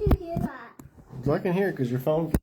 you hear that? So I can hear it because your phone.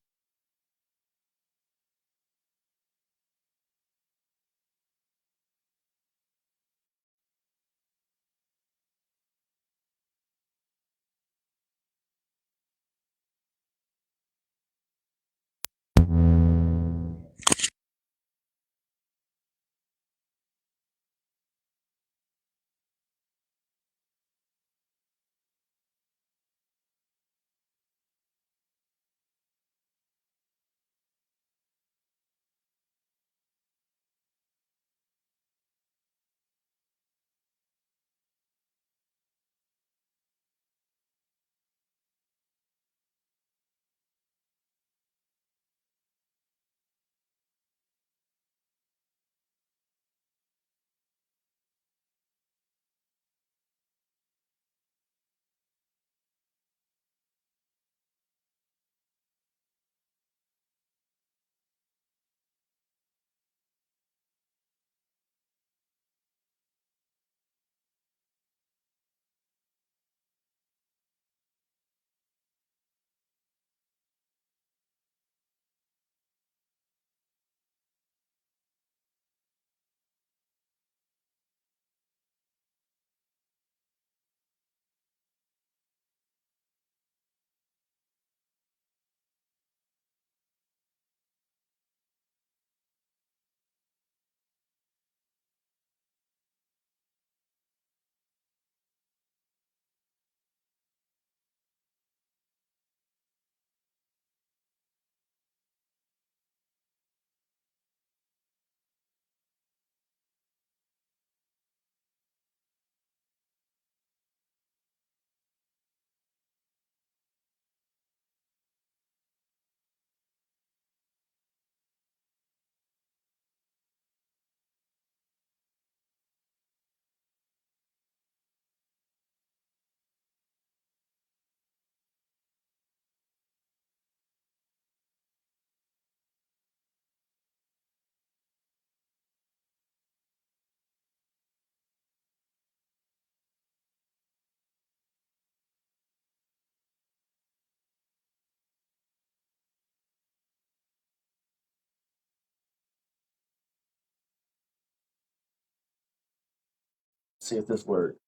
See if this works.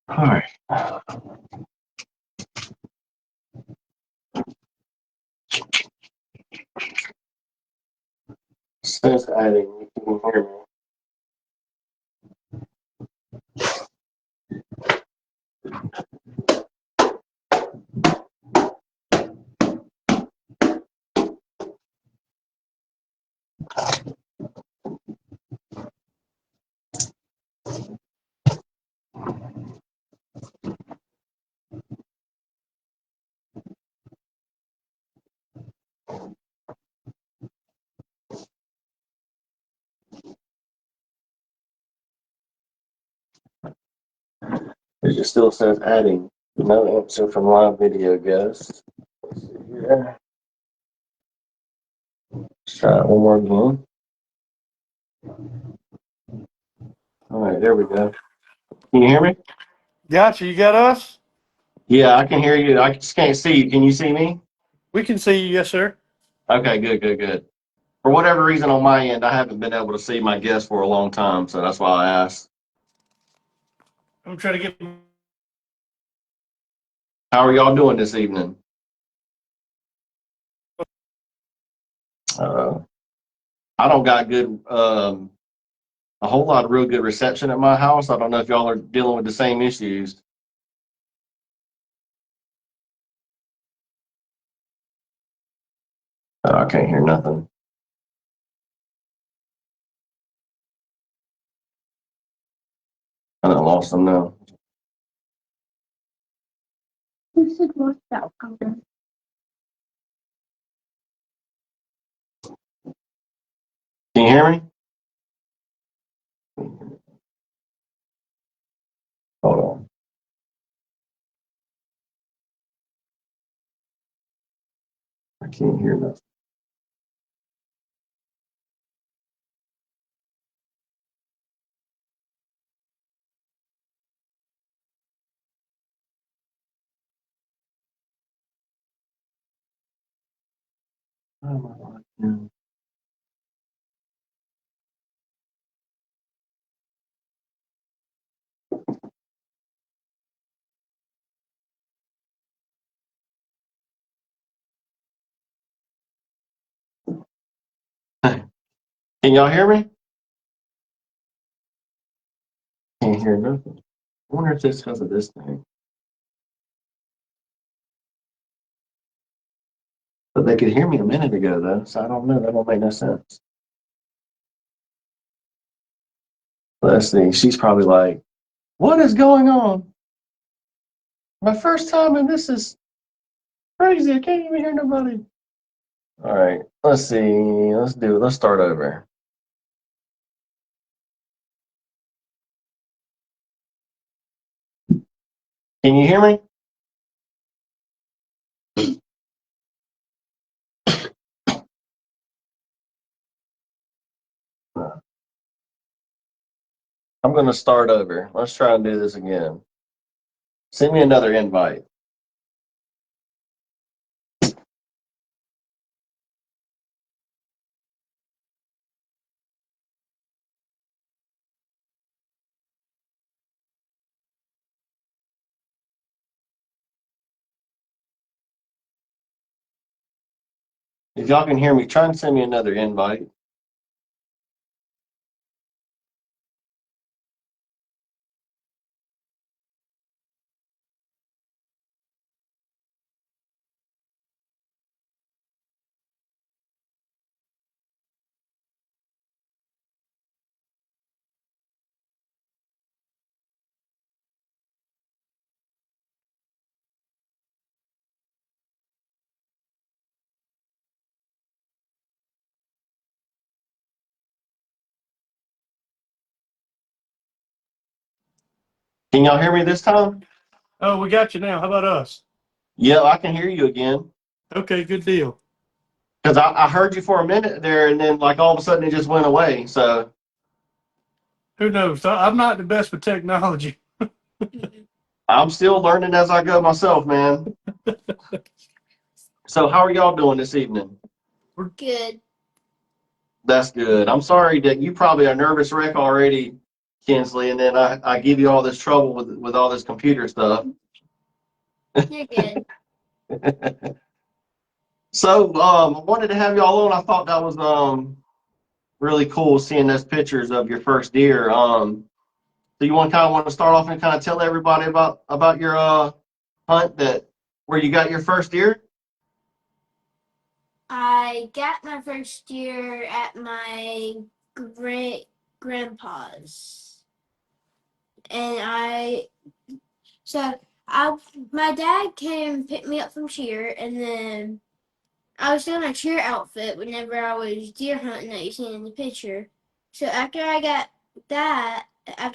All right. Says adding. You can hear me. It just still says adding. No answer from live video guest. Let's see here. Let's try it one more again. All right, there we go. Can you hear me? Gotcha. You got us? Yeah, I can hear you. I just can't see you. Can you see me? We can see you, yes, sir. Okay, good. For whatever reason on my end, I haven't been able to see my guest for a long time, so that's why I asked. I'm trying to get. How are y'all doing this evening? Uh, I don't got good, a whole lot of real good reception at my house. I don't know if y'all are dealing with the same issues. I can't hear nothing. I done lost them now. You should watch that color. Can you hear me? Hold on. can't hear nothing. Oh my God. Can y'all hear me? Can't hear nothing. I wonder if it's because of this thing. But they could hear me a minute ago, though, so I don't know. That don't make no sense. Let's see. She's probably like, what is going on? My first time, and this is crazy. I can't even hear nobody. All right. Let's see. Let's do it. Let's start over. Can you hear me? I'm going to start over. Let's try and do this again. Send me another invite. If y'all can hear me, try and send me another invite. Can y'all hear me this time? Oh, we got you now. How about us? Yeah, I can hear you again. Okay, good deal. Because I heard you for a minute there, and then like all of a sudden it just went away. So Who knows? I'm not the best with technology. I'm still learning as I go myself, man. So how are y'all doing this evening? We're good. That's good. I'm sorry that you probably are a nervous wreck already, Kinsley, and then I give you all this trouble with all this computer stuff. You're good. So I wanted to have y'all on. I thought that was really cool seeing those pictures of your first deer. So you want to start off and kind of tell everybody about your hunt where you got your first deer? I got my first deer at my great grandpa's, and my dad came and picked me up from cheer, and then I was still in my cheer outfit whenever I was deer hunting that you seen in the picture. So after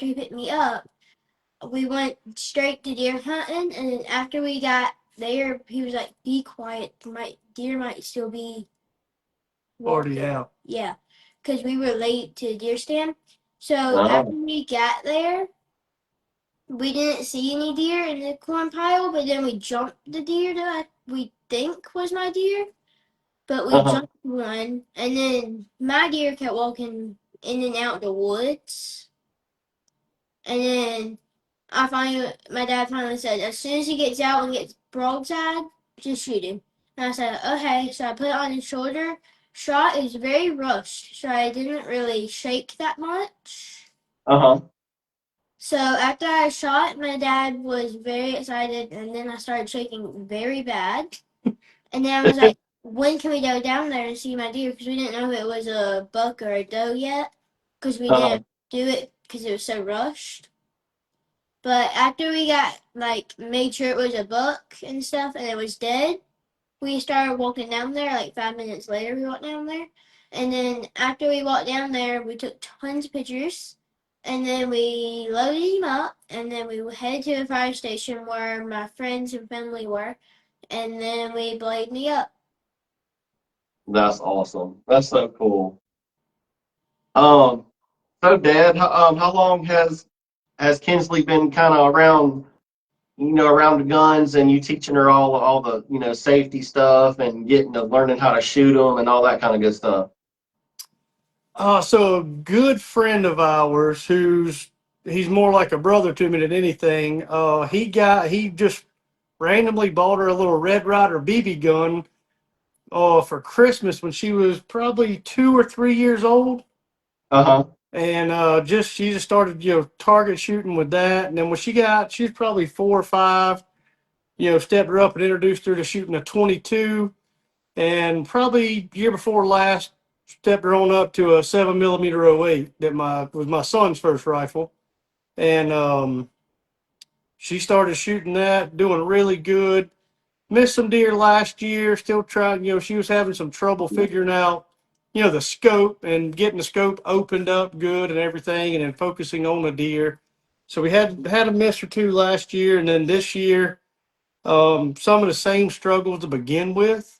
he picked me up, we went straight to deer hunting, and then after we got there, he was like, "Be quiet, deer might still be Already out. Yeah, because we were late to the deer stand. So after Oh, we got there, we didn't see any deer in the corn pile, but then we jumped the deer that we think was my deer. But we jumped one, and then my deer kept walking in and out the woods. And then my dad finally said, as soon as he gets out and gets broadside, just shoot him. And I said, okay. So I put it on his shoulder. Shot is very rushed, so I didn't really shake that much. uh-huh. So after I shot, my dad was very excited, and then I started shaking very bad. And then I was like, when can we go down there and see my deer? Because we didn't know if it was a buck or a doe yet, because we didn't do it because it was so rushed. But after we made sure it was a buck and stuff, and it was dead, we started walking down there. Like 5 minutes later, we walked down there. And then after we walked down there, we took tons of pictures. And then we loaded him up. And then we headed to a fire station where my friends and family were. And then we bladed me up. That's awesome. That's so cool. Um, so Dad, how long has Kinsley been kind of around, around the guns, and you teaching her all the, safety stuff and getting to learning how to shoot them and all that kind of good stuff? So a good friend of ours he's more like a brother to me than anything. He just randomly bought her a little Red Ryder BB gun for Christmas when she was probably 2 or 3 years old. Uh-huh. And she just started, target shooting with that. And then when she was probably 4 or 5, stepped her up and introduced her to shooting a 22. And probably year before last, stepped her on up to a 7 millimeter .08 that was my son's first rifle. And she started shooting that, doing really good. Missed some deer last year, still trying, she was having some trouble figuring out, the scope and getting the scope opened up good and everything, and then focusing on the deer. So we had a miss or two last year, and then this year, some of the same struggles to begin with,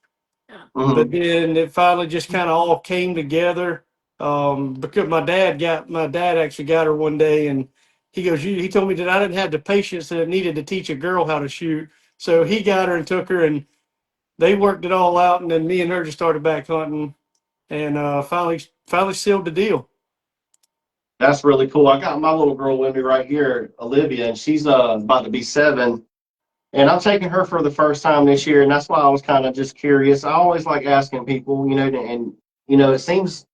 but Mm-hmm. then it finally just kind of all came together. Because my dad actually got her one day, and he told me that I didn't have the patience that it needed to teach a girl how to shoot. So he got her and took her, and they worked it all out, and then me and her just started back hunting, and finally sealed the deal. That's really cool. I got my little girl with me right here, Olivia, and she's about to be 7. And I'm taking her for the first time this year, and that's why I was kind of just curious. I always like asking people, and it seems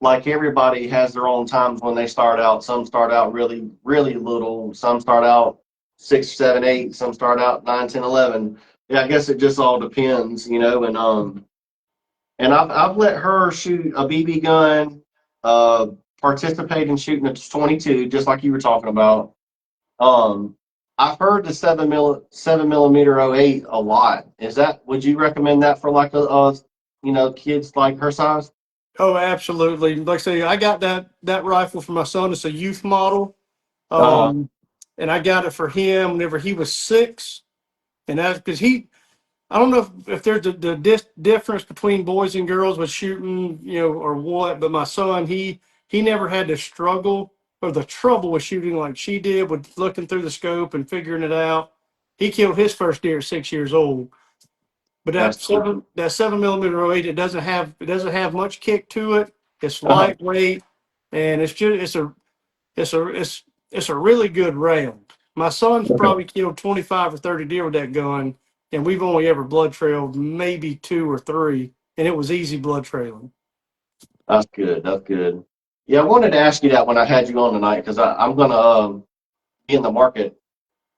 like everybody has their own times when they start out. Some start out really, really little. Some start out 6, 7, 8. Some start out 9, 10, 11. Yeah, I guess it just all depends, and I've let her shoot a BB gun, uh, participate in shooting a 22, just like you were talking about. Um, I've heard the 7 millimeter .08 a lot. Would you recommend that for like kids like her size? Oh, absolutely. Like I say, I got that rifle for my son. It's a youth model, Uh, um, and I got it for him whenever he was 6, and that's because I don't know if there's the difference between boys and girls with shooting, or what. But my son, he never had to struggle or the trouble with shooting like she did with looking through the scope and figuring it out. He killed his first deer at 6 years old. But that's cool. that 7 millimeter .08, it doesn't have much kick to it. It's Uh, lightweight, and it's a really good round. My son's okay. probably killed 25 or 30 deer with that gun, and we've only ever blood trailed maybe 2 or 3, and it was easy blood trailing. That's good. That's good. Yeah, I wanted to ask you that when I had you on tonight because I'm gonna be in the market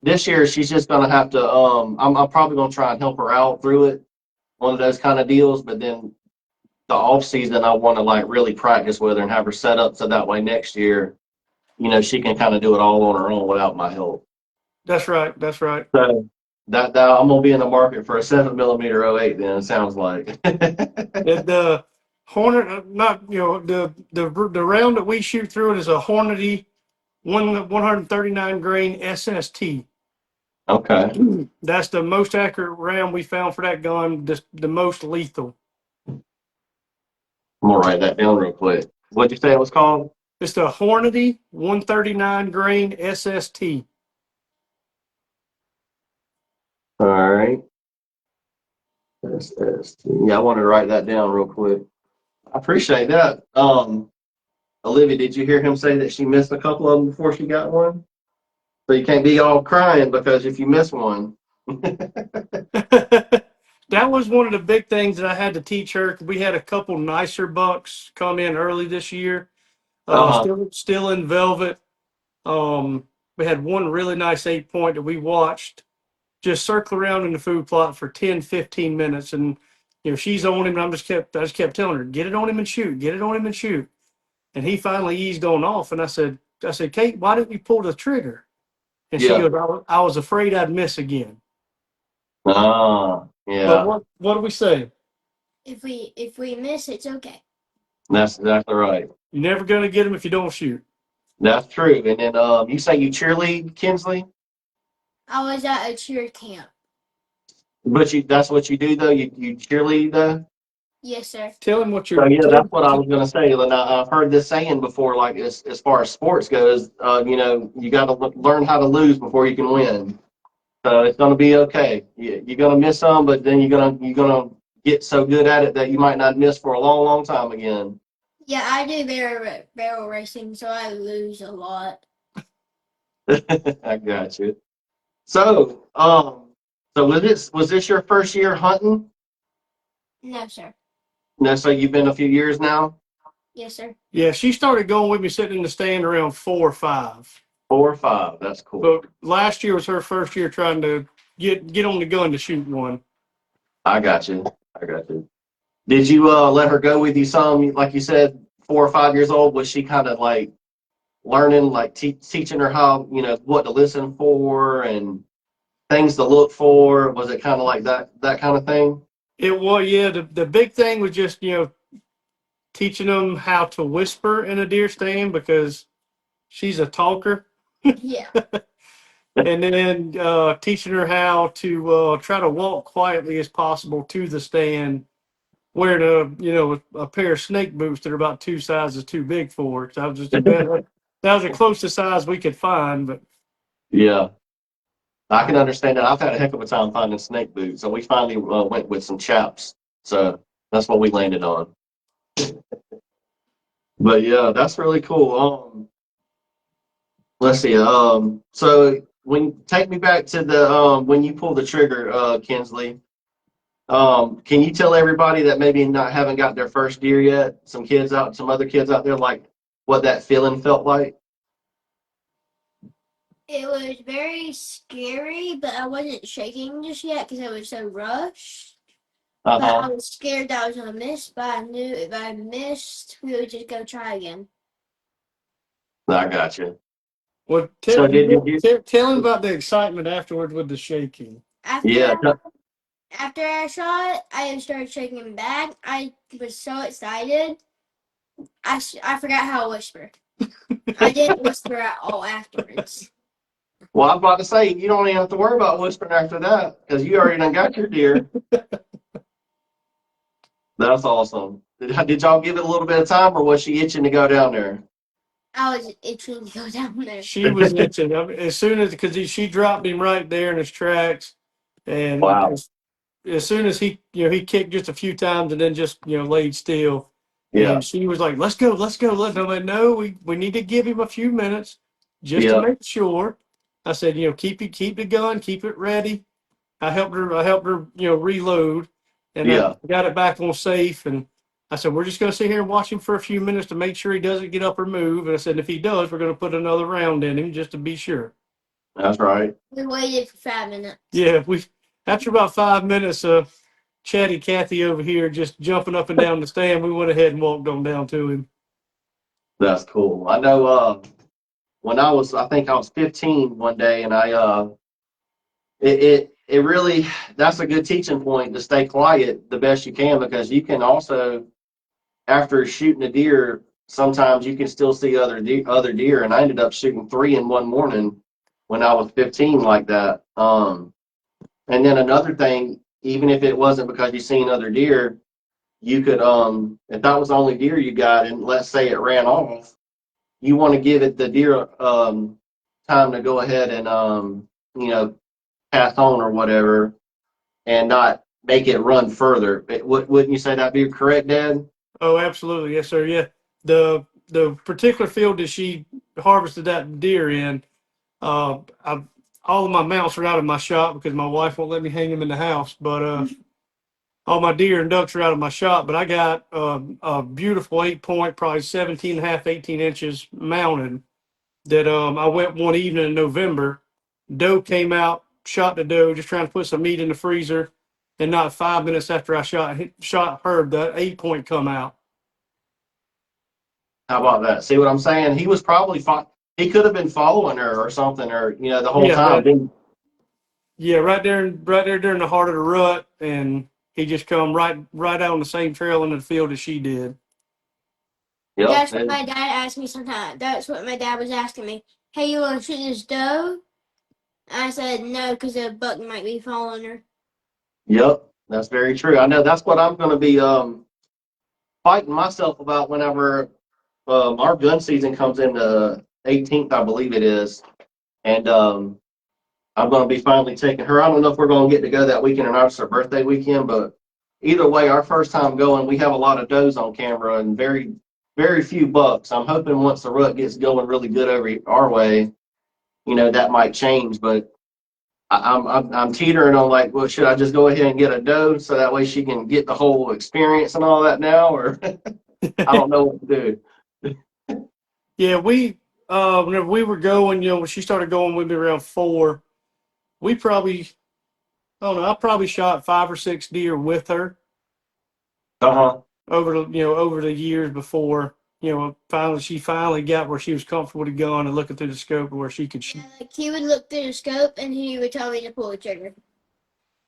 this year. She's just gonna have to. I'm probably gonna try and help her out through it. One of those kind of deals. But then the off season, I want to like really practice with her and have her set up so that way next year, she can kind of do it all on her own without my help. That's right. That's right. So that I'm gonna be in the market for a 7 millimeter .08. Then it sounds like. The Hornet, not the round that we shoot through it is a Hornady 139 grain SST. Okay, That's the most accurate round we found for that gun. The most lethal. I'm gonna write that down real quick. What'd you say it was called? It's the Hornady 139 grain SST. All right. Yeah, I wanted to write that down real quick. I appreciate that. Olivia, did you hear him say that she missed a couple of them before she got one? So you can't be all crying because if you miss one. That was one of the big things that I had to teach her. We had a couple nicer bucks come in early this year. Uh-huh. Still in velvet. We had one really nice 8-point that we watched just circle around in the food plot for 10, 15 minutes. And, she's on him. And I just kept telling her, get it on him and shoot, get it on him and shoot. And he finally eased on off. And I said, Kate, why didn't you pull the trigger? And she Yeah. goes, I was afraid I'd miss again. But Yeah. what do we say? If we miss, it's okay. That's exactly right. You're never going to get him if you don't shoot. That's true. And then you say you cheerlead, Kinsley? I was at a cheer camp. But that's what you do though? You cheerlead though? Yes, sir. Tell him what So you're. yeah, Tell that's him, what I was gonna say. And I've heard this saying before, like as far as sports goes, you got to learn how to lose before you can win. So it's gonna be okay. You're gonna miss some, but then you're gonna get so good at it that you might not miss for a long, long time again. Yeah, I do barrel racing, so I lose a lot. I got you. So, so was this your first year hunting? No, sir. No, so you've been a few years now? Yes, sir. yeah, she started going with me sitting in the stand around 4 or 5. 4 or 5. That's cool. But last year was her first year trying to get on the gun to shoot one. I got you. I got you. Did you let her go with you some? Like you said, 4 or 5 years old. Was she kind of like learning, like teaching her how, what to listen for and things to look for? Was it kind of like that kind of thing? It was, yeah. The big thing was just teaching them how to whisper in a deer stand because she's a talker, Yeah. and then teaching her how to try to walk quietly as possible to the stand, wearing a pair of snake boots that are about 2 sizes too big for her. 'Cause that was just the best. That was the closest size we could find, but Yeah, I can understand that. I've had a heck of a time finding snake boots, so we finally went with some chaps. So that's what we landed on. But yeah, that's really cool. Let's see. So take me back to the when you pull the trigger, Kinsley. Can you tell everybody that maybe not haven't got their first deer yet, some other kids out there, like what that feeling felt like? It was very scary, but I wasn't shaking just yet because I was so rushed. But I Uh-huh. was scared that I was gonna miss, but I knew if I missed, we would just go try again. I got you. well, So did you? tell him about the excitement afterwards with the shaking. Yeah. After I shot, I started shaking back. I was so excited. I forgot how to whisper. I didn't whisper at all afterwards. Well, I was about to say you don't even have to worry about whispering after that because you already done got your deer. That's awesome. Did y'all give it a little bit of time, or was she itching to go down there? I was itching to go down there. She was itching. I mean, as soon as because she dropped him right there in his tracks, and Wow. as soon as he kicked just a few times and then just laid still, Yeah. and she was like, "Let's go, let's go." I'm like, "No, we need to give him a few minutes just to Yeah. make sure." I said, keep the gun, keep it ready. I helped her, reload, and I Yeah. got it back on safe. And I said, we're just going to sit here and watch him for a few minutes to make sure he doesn't get up or move. And I said, if he does, we're going to put another round in him just to be sure. That's right. We waited for 5 minutes. Yeah, we after about 5 minutes, Chatty Cathy over here just jumping up and down the stand, we went ahead and walked on down to him. That's cool. I know. When I think I was 15 one day, and it really, that's a good teaching point to stay quiet the best you can, because you can also, after shooting a deer, sometimes you can still see other deer, and I ended up shooting 3 in one morning when I was 15 like that. And then another thing, even if it wasn't because you seen other deer, you could, if that was the only deer you got, and let's say it ran off, you want to give it the deer time to go ahead and you know pass on or whatever, and not make it run further. Wouldn't you say that'd be correct, Dad? Oh, absolutely, yes, sir. Yeah, the particular field that she harvested that deer in, I all of my mounts are out of my shop because my wife won't let me hang them in the house. But all my deer and ducks are out of my shop. But I got a beautiful 8 point, probably 17 and a half, 18 inches mounted that I went one evening in November. Doe came out, shot the doe, just trying to put some meat in the freezer. And not 5 minutes after I shot her, the 8 point come out. How about that? See what I'm saying? He was probably he could have been following her or something, or the whole Yeah, time. yeah, right there during the heart of the rut, and he just come right out on the same trail in the field as she did. Yep. That's what my dad asked me sometimes. That's what my dad was asking me. Hey, you want to shoot this doe? I said no because a buck might be following her. Yep. That's very true. I know that's what I'm going to be. fighting myself about whenever our gun season comes in the 18th, I believe it is, and I'm going to be finally taking her. I don't know if we're going to get to go that weekend or not. It's her birthday weekend, but either way, our first time going, we have a lot of does on camera and very, very few bucks. I'm hoping once the rut gets going really good over our way, that might change. But I'm teetering on like, well, should I just go ahead and get a doe so that way she can get the whole experience and all that now, or I don't know what to do. Yeah, whenever we were going, when she started going with me around 4, we probably, I don't know, I probably shot 5 or 6 deer with her Uh-huh. over the years before, she finally got where she was comfortable to go on and looking through the scope where she could shoot. Yeah, like he would look through the scope and he would tell me to pull the trigger.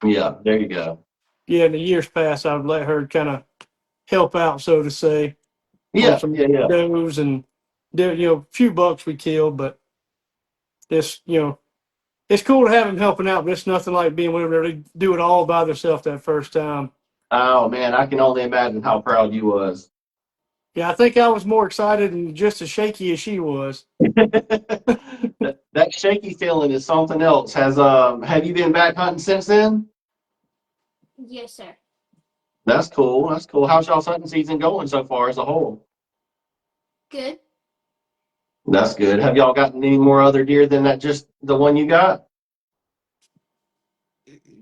Yeah, there you go. Yeah, in the years past, I would let her kind of help out, so to say, on Yeah, some yeah. does and, few bucks we killed, but this, it's cool to have him helping out, but it's nothing like being with them. They do it all by themselves that first time. Oh man, I can only imagine how proud you was. Yeah, I think I was more excited and just as shaky as she was. That shaky feeling is something else. Have you been back hunting since then? Yes, sir. That's cool. That's cool. How's y'all's hunting season going so far as a whole? Good. That's good. Have y'all gotten any more other deer than that? Just the one you got?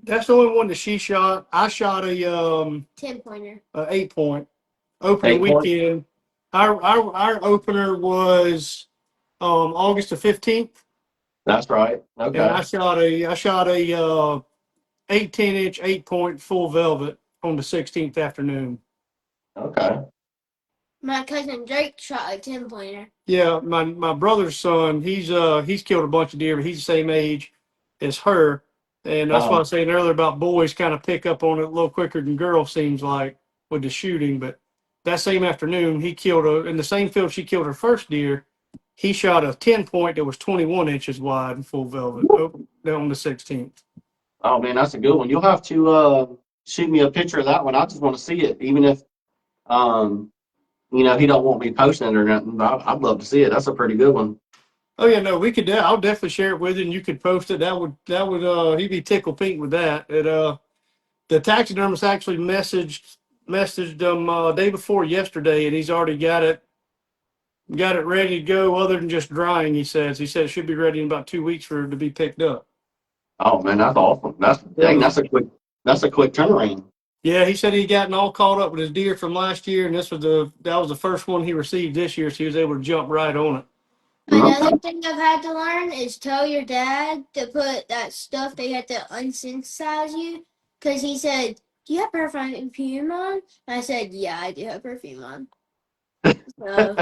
That's the only one that she shot. I shot a 10-pointer. 8-point opening 8 point. weekend. Our opener was August the 15th, That's right. and Okay. I shot a 18-inch 8-point full velvet on the 16th afternoon. Okay. My cousin Drake shot a 10-pointer. Yeah, my brother's son, he's killed a bunch of deer, but he's the same age as her. And that's why I was saying earlier about boys kind of pick up on it a little quicker than girls, seems like, with the shooting. But that same afternoon, he killed in the same field she killed her first deer. He shot a 10-point that was 21 inches wide and full velvet on the 16th. Oh man, that's a good one. You'll have to shoot me a picture of that one. I just want to see it, even if um he don't want me posting it or nothing. I'd love to see it. That's a pretty good one. Oh yeah, no, we could. I'll definitely share it with you, and you could post it. That would. He'd be tickled pink with that. The taxidermist actually messaged him day before yesterday, and he's already got it ready to go. Other than just drying, he said it should be ready in about 2 weeks for it to be picked up. Oh man, that's awesome. That's a quick turnaround. Yeah, he said he gotten all caught up with his deer from last year, and that was the first one he received this year, so he was able to jump right on it. Another thing I've had to learn is tell your dad to put that stuff they had to unsensitize you. Because he said, do you have perfume on? And I said, yeah, I do have perfume on. So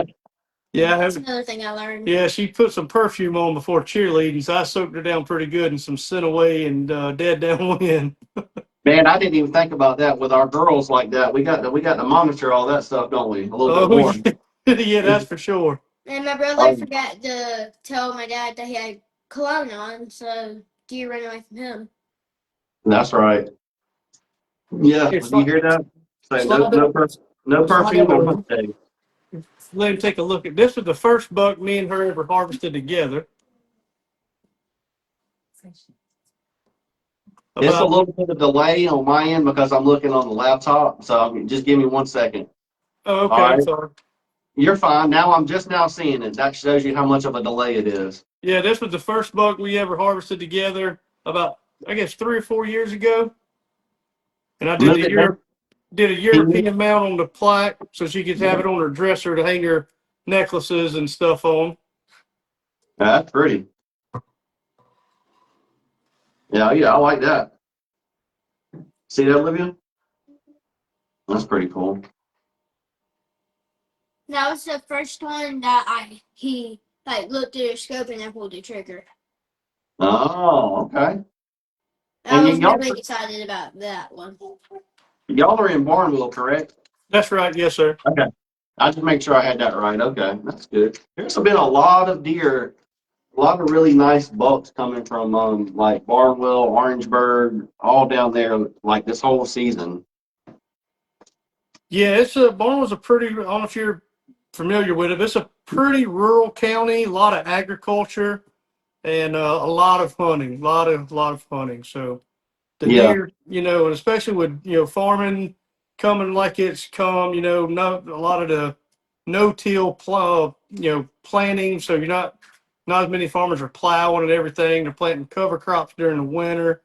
Yeah, that's another thing I learned. yeah, she put some perfume on before cheerleading, so I soaked her down pretty good in some Scent Away and Dead Downwind. Man, I didn't even think about that with our girls like that. We got to monitor all that stuff, don't we? A little bit more. Yeah, that's for sure. And my brother forgot to tell my dad that he had cologne on, so deer ran away from him. That's right. Yeah, Here, did you hear that? Say no perfume on hunt day. Let him take a look at this. Was the first buck me and her ever harvested together. It's a little bit of delay on my end because I'm looking on the laptop, so just give me 1 second. Oh, okay. All right. I'm sorry. You're fine. Now I'm just now seeing it. That shows you how much of a delay it is. Yeah, this was the first buck we ever harvested together about, I guess, 3 or 4 years ago. And I did a European mount on the plaque so she could have it on her dresser to hang her necklaces and stuff on. That's pretty. Yeah, I like that. See that, Olivia? That's pretty cool. That was the first one that he looked at the scope and then pulled the trigger. Oh, okay. I was really excited about that one. Y'all are in Barnwell, correct? That's right. Yes, sir. Okay. I just make sure I had that right. Okay, that's good. There's been a lot of deer, a lot of really nice bucks coming from like Barnwell, Orangeburg, all down there like this whole season. Yeah, Barnwell's a pretty. I don't know if you're familiar with it. It's a pretty rural county, a lot of agriculture, and a lot of hunting, lot of hunting. So the Yeah. deer, and especially with farming coming like it's come, not a lot of the no-till planting. So you're not as many farmers are plowing and everything. They're planting cover crops during the winter.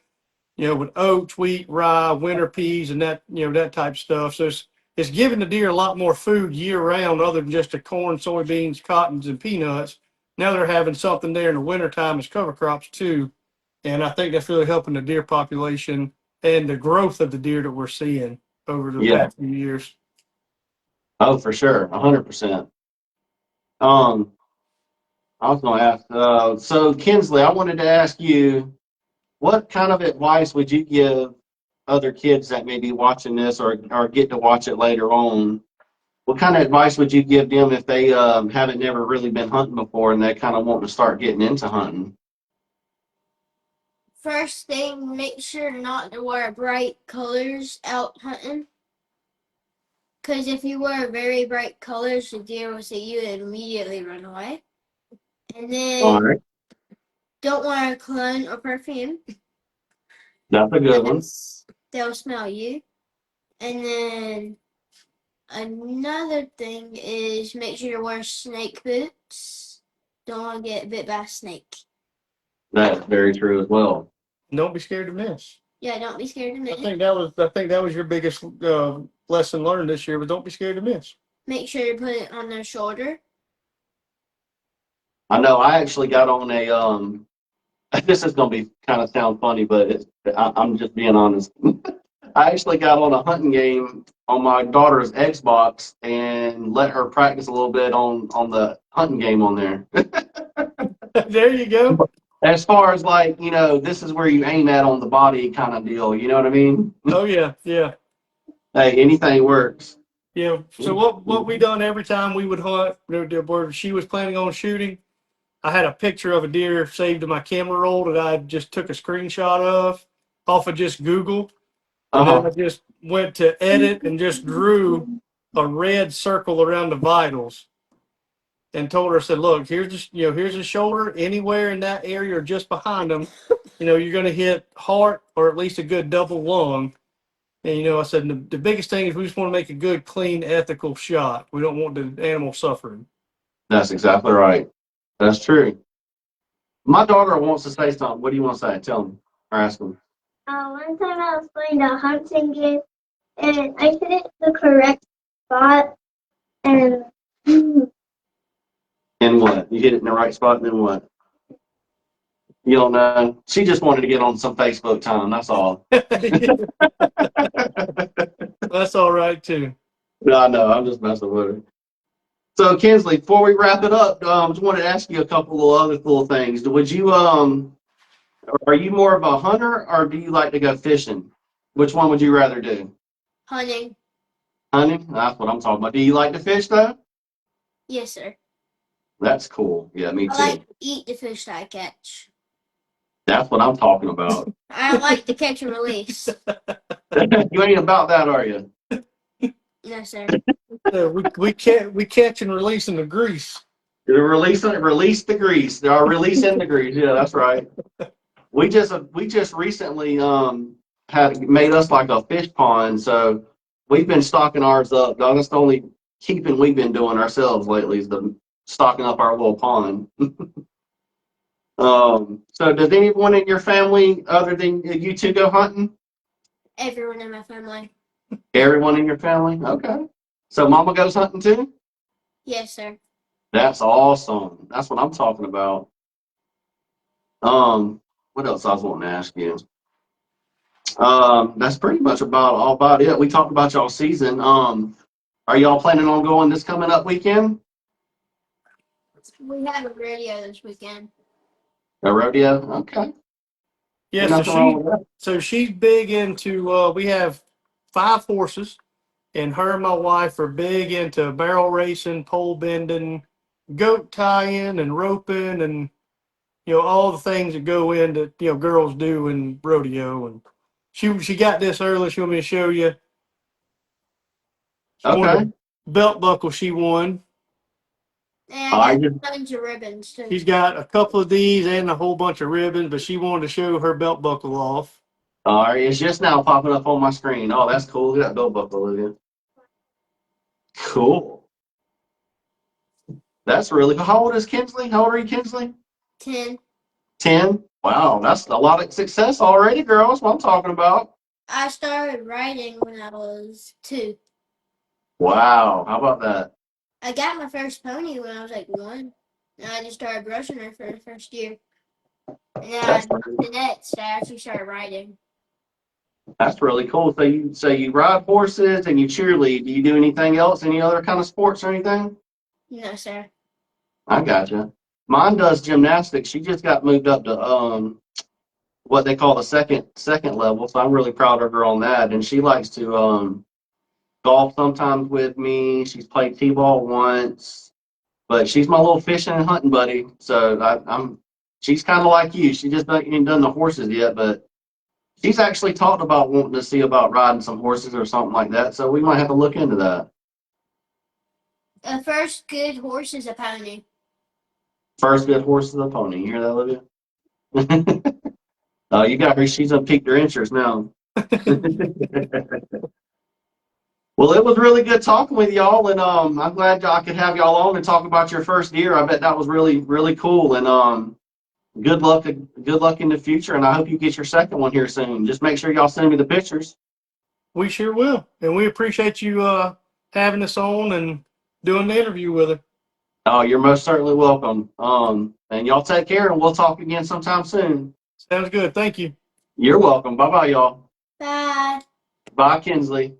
With oats, wheat, rye, winter peas, and that type of stuff. So it's giving the deer a lot more food year round, other than just the corn, soybeans, cottons, and peanuts. Now they're having something there in the wintertime as cover crops too, and I think that's really helping the deer population and the growth of the deer that we're seeing over the Yeah. past few years. Oh, for sure. 100%. Um, I was going to ask, so Kinsley, I wanted to ask you, what kind of advice would you give other kids that may be watching this or get to watch it later on? What kind of advice would you give them if they haven't never really been hunting before and they kind of want to start getting into hunting? First thing, make sure not to wear bright colors out hunting. Because if you wear very bright colors, the deer will see you and immediately run away. And All then right. don't wear cologne or perfume. That's a good one. Because they'll smell you. And then another thing is make sure to wear snake boots. Don't want to get bit by a snake. That's very true as well. Don't be scared to miss. Yeah, don't be scared to I miss. think that was your biggest lesson learned this year. But don't be scared to miss. Make sure to put it on their shoulder. I know I actually got on a this is going to be kind of sound funny, but I'm just being honest. I actually got on a hunting game on my daughter's Xbox and let her practice a little bit on the hunting game on there. There you go. As far as like, this is where you aim at on the body kind of deal. You know what I mean? Oh yeah, yeah. Hey, anything works. Yeah. So what we done every time we would hunt, where she was planning on shooting, I had a picture of a deer saved to my camera roll that I just took a screenshot of off of just Google, and then Uh-huh. I just went to edit and just drew a red circle around the vitals and told her, I said, look, here's the shoulder, anywhere in that area or just behind them, you're going to hit heart or at least a good double lung. And, I said, the biggest thing is we just want to make a good, clean, ethical shot. We don't want the animal suffering. That's exactly right. That's true. My daughter wants to say something. What do you want to say? Tell him or ask him. One time I was playing a hunting game and I hit the correct spot and And what? You hit it in the right spot, and then what? You don't know. She just wanted to get on some Facebook time. That's all. That's all right, too. No, no, I'm just messing with her. So, Kinsley, before we wrap it up, just wanted to ask you a couple of other little things. Would you, are you more of a hunter or do you like to go fishing? Which one would you rather do? Hunting. Hunting? That's what I'm talking about. Do you like to fish, though? Yes, sir. That's cool. Yeah, me I too. like to eat the fish that I catch. That's what I'm talking about. I don't like to catch and release. You ain't about that, are you? No, sir. We catch and release in the grease. You're release the grease. They are releasing the grease. Yeah, that's right. We just recently had made us like a fish pond, so we've been stocking ours up. That's the only keeping we've been doing ourselves lately is the stocking up our little pond. So does anyone in your family other than you two go hunting? Everyone in my family. Everyone in your family? Okay. So mama goes hunting too? Yes, sir. That's awesome. That's what I'm talking about. What else I was wanting to ask you? That's pretty much all about it. We talked about y'all season. Are y'all planning on going this coming up weekend? We have a rodeo this weekend. A rodeo? Okay. Yeah, Ain't so nothing wrong with that. she's big into we have 5 horses, and her and my wife are big into barrel racing, pole bending, goat tying, and roping, and all the things that go into girls do in rodeo. And she got this early. She want me to show you. She won Okay. the belt buckle. She won. And All I right. got a bunch of ribbons too. She's got a couple of these and a whole bunch of ribbons, but she wanted to show her belt buckle off. All right. It's just now popping up on my screen. Oh, that's cool. Look at that belt buckle, Olivia. Cool. That's really cool. How old is Kinsley? How old are you, Kinsley? 10. 10. Wow, that's a lot of success already, girl. That's what I'm talking about. I started riding when I was 2. Wow. How about that? I got my first pony when I was like 1. And I just started brushing her for the first year. And then That's the next, I actually started riding. That's really cool. So you ride horses and you cheerlead. Do you do anything else? Any other kind of sports or anything? No, sir. I gotcha. Mine does gymnastics. She just got moved up to what they call the second level. So I'm really proud of her on that. And she likes to golf sometimes with me. She's played t-ball once, but she's my little fishing and hunting buddy. So she's kind of like you. She just ain't done the horses yet, but she's actually talked about wanting to see about riding some horses or something like that. So we might have to look into that. The first good horse is a pony. First good horse is a pony. You hear that, Olivia? Oh, you got her. She's piqued her interest now. Well, it was really good talking with y'all, and I'm glad I could have y'all on and talk about your first year. I bet that was really, really cool, and good luck in the future, and I hope you get your second one here soon. Just make sure y'all send me the pictures. We sure will. And we appreciate you having us on and doing the interview with her. Oh, you're most certainly welcome. And y'all take care, and we'll talk again sometime soon. Sounds good. Thank you. You're welcome. Bye-bye, y'all. Bye. Bye, Kinsley.